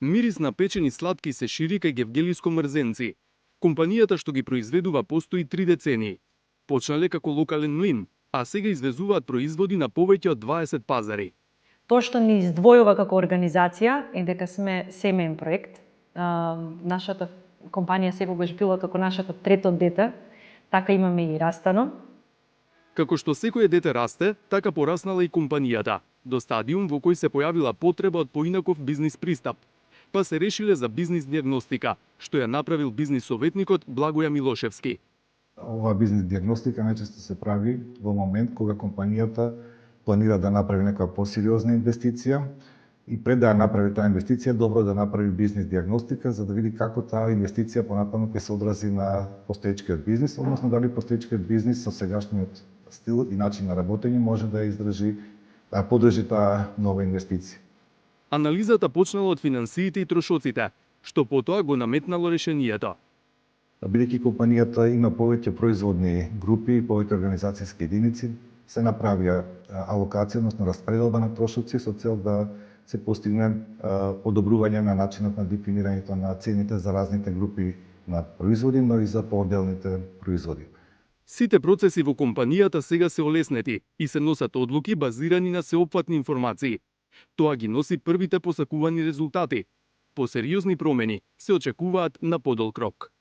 Мирис на печени сладки се шири кај Гевгелиско мрзенци. Компанијата што ги произведува постои 3 децении. Почнале како локален млин, а сега извезуваат производи на повеќе од 20 пазари. Тоа што ни издвојува како организација е дека сме семеен проект. Нашата компанија секогаш била како нашето трето дете, така имаме и растано. Како што секое дете расте, така пораснала и компанијата, до стадиум во кој се појавила потреба од поинаков бизнис пристап. Па се решиле за бизнис диагностика, што ја направил бизнис советникот Благоја Милошевски. Ова бизнис диагностика најчесто се прави во момент кога компанијата планира да направи некоја посериозна инвестиција и пред да ја направи таа инвестиција, добро да направи бизнис диагностика за да види како таа инвестиција понатаму ќе се одрази на постоечкиот бизнис, односно дали постоечкиот бизнис со сегашниот стил и начин на работење може да издржи, да поддржи таа нова инвестиција. Анализата почнала од финансиите и трошоците, што потоа го наметнало решението. Бидејќи компанијата има повеќе производни групи и повеќе организацијски единици, се направија алокација, односно распределба на трошоци со цел да се постигне подобрување на начинот на дефинирањето на цените за разните групи на производи, но и за поотделните производи. Сите процеси во компанијата сега се олеснети и се носат одлуки базирани на сеопфатни информации. Тоа ги носи првите посакувани резултати. Посериозни промени се очекуваат на подолг рок.